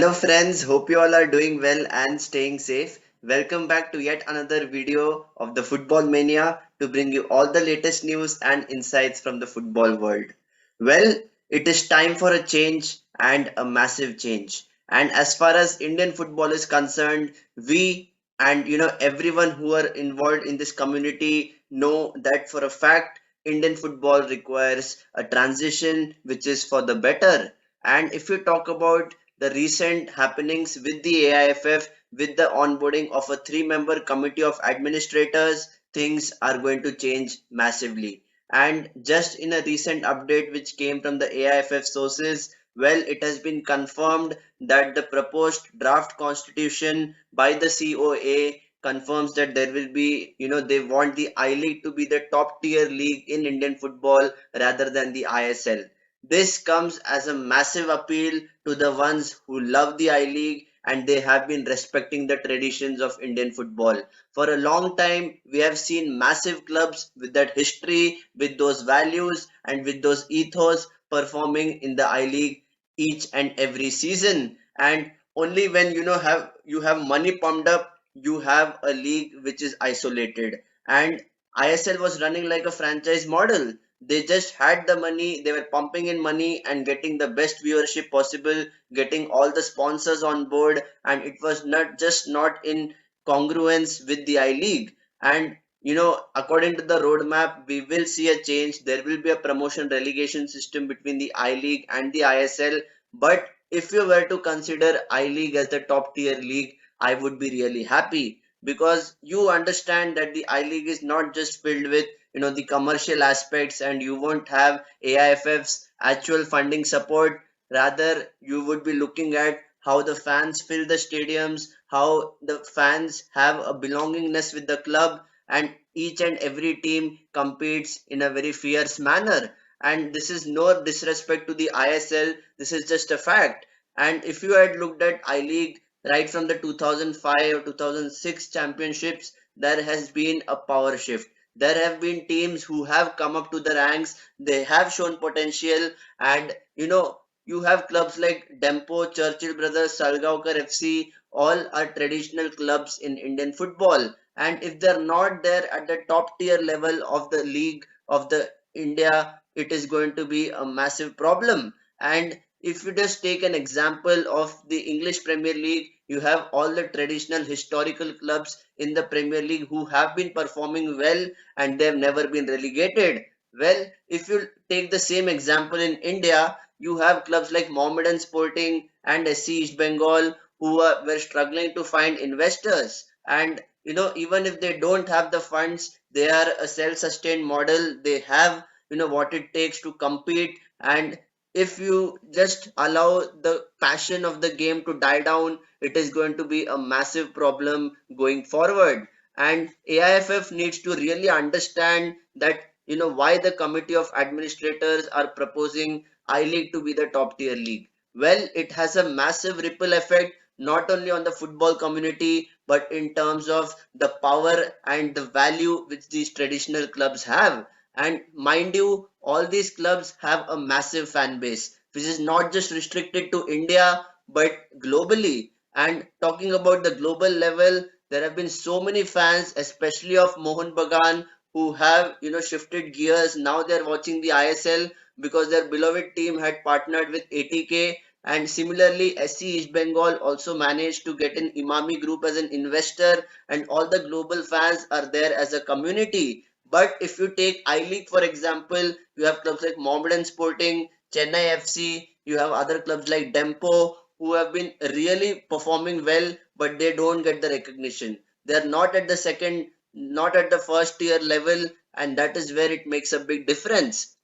Hello friends, hope you all are doing well and staying safe. Welcome back to yet another video of the Football Mania to bring you all the latest news and insights from the football world. Well, it is time for a change and a massive change. And as far as Indian football is concerned, we and everyone who are involved in this community know that for a fact Indian football requires a transition which is for the better. And if you talk about the recent happenings with the AIFF, with the onboarding of a three-member committee of administrators, things are going to change massively. And just in a recent update which came from the AIFF sources, well, it has been confirmed that the proposed draft constitution by the COA confirms that there will be, they want the I League to be the top tier league in Indian football rather than the ISL. This comes as a massive appeal to the ones who love the I League and they have been respecting the traditions of Indian football. For a long time, we have seen massive clubs with that history, with those values, and with those ethos performing in the I League each and every season. And only when you have money pumped up, you have a league which is isolated. And ISL was running like a franchise model. They just had the money, they were pumping in money and getting the best viewership possible, getting all the sponsors on board, and it was not in congruence with the I League. And according to the roadmap, we will see a change. There will be a promotion relegation system between the I League and the ISL. But if you were to consider I League as the top tier league, I would be really happy because you understand that the I League is not just filled with the commercial aspects, and you won't have AIFF's actual funding support. Rather, you would be looking at how the fans fill the stadiums, how the fans have a belongingness with the club, and each and every team competes in a very fierce manner. And this is no disrespect to the ISL, this is just a fact. And if you had looked at I League right from the 2005 or 2006 championships, there has been a power shift. There have been teams who have come up to the ranks, they have shown potential, and you have clubs like Dempo, Churchill Brothers, Salgaonkar FC, all are traditional clubs in Indian football. And if they're not there at the top tier level of the league of the India, it is going to be a massive problem. And if you just take an example of the English Premier League, you have all the traditional historical clubs in the Premier League who have been performing well and they've never been relegated. Well, if you take the same example in India, you have clubs like Mohammedan Sporting and SC East Bengal who were struggling to find investors. And even if they don't have the funds, they are a self-sustained model. They have what it takes to compete. And if you just allow the passion of the game to die down, it is going to be a massive problem going forward. And AIFF needs to really understand that why the committee of administrators are proposing I League to be the top tier league. Well, it has a massive ripple effect not only on the football community but in terms of the power and the value which these traditional clubs have. And mind you, all these clubs have a massive fan base, which is not just restricted to India but globally. And talking about the global level, there have been so many fans, especially of Mohun Bagan, who have shifted gears. Now they're watching the ISL because their beloved team had partnered with ATK. And similarly, SC East Bengal also managed to get in Imami Group as an investor, and all the global fans are there as a community. But if you take I League, for example, you have clubs like Mohammedan Sporting, Chennai FC, you have other clubs like Dempo who have been really performing well, but they don't get the recognition. They're not at the second, not at the first tier level, and that is where it makes a big difference.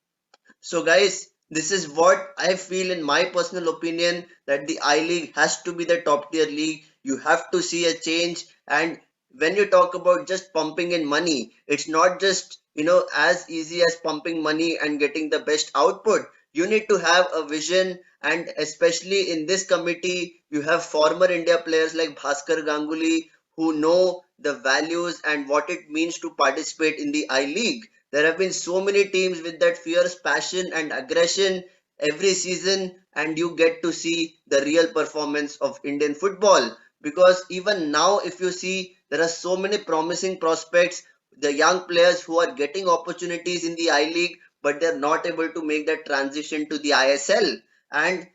So, guys, this is what I feel in my personal opinion that the I League has to be the top tier league. You have to see a change. And when you talk about just pumping in money, it's not just as easy as pumping money and getting the best output. You need to have a vision, and especially in this committee, you have former India players like Bhaskar Ganguly who know the values and what it means to participate in the I League. There have been so many teams with that fierce passion and aggression. every season and you get to see the real performance of Indian football. Because even now, if you see, there are so many promising prospects, the young players who are getting opportunities in the I League, but they're not able to make that transition to the ISL. And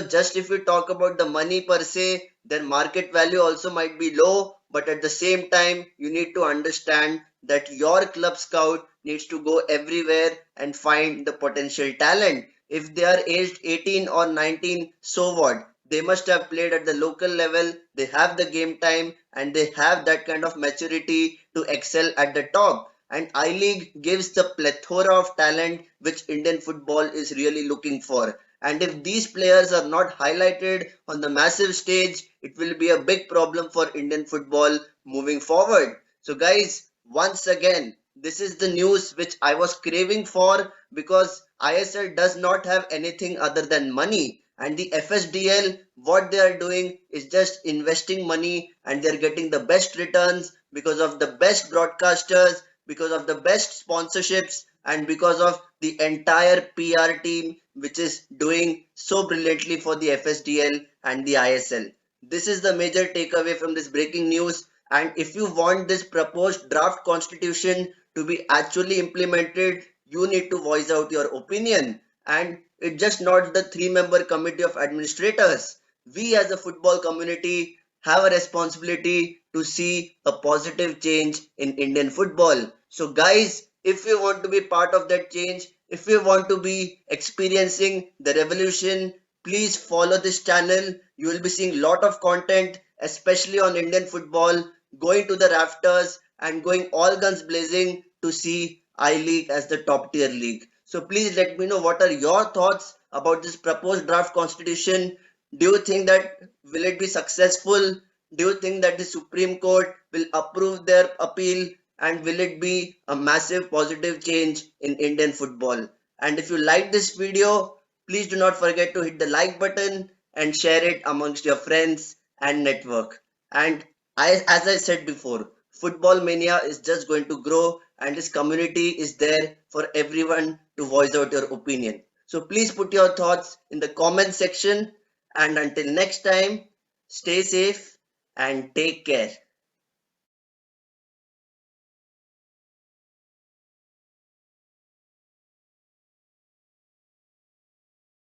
just if you talk about the money per se, their market value also might be low, but at the same time, you need to understand that your club scout needs to go everywhere and find the potential talent. If they are aged 18 or 19, so what? They must have played at the local level, they have the game time, and they have that kind of maturity to excel at the top. And I League gives the plethora of talent which Indian football is really looking for. And if these players are not highlighted on the massive stage, it will be a big problem for Indian football moving forward. So, guys, once again, this is the news which I was craving for because ISL does not have anything other than money. And the FSDL, what they are doing is just investing money and they're getting the best returns because of the best broadcasters, because of the best sponsorships, and because of the entire PR team which is doing so brilliantly for the FSDL and the ISL. This is the major takeaway from this breaking news. And if you want this proposed draft constitution to be actually implemented, you need to voice out your opinion. And it's just not the three-member committee of administrators. We as a football community have a responsibility to see a positive change in Indian football. So guys, if you want to be part of that change, if you want to be experiencing the revolution, please follow this channel. You will be seeing lot of content, especially on Indian football, going to the rafters and going all guns blazing to see I League as the top tier league. So please let me know what are your thoughts about this proposed draft constitution. Do you think that will it be successful? Do you think that the Supreme Court will approve their appeal and will it be a massive positive change in Indian football? And if you like this video, please do not forget to hit the like button and share it amongst your friends and network. And as I said before, football mania is just going to grow and this community is there for everyone to voice out your opinion. So please put your thoughts in the comment section and until next time, stay safe and take care.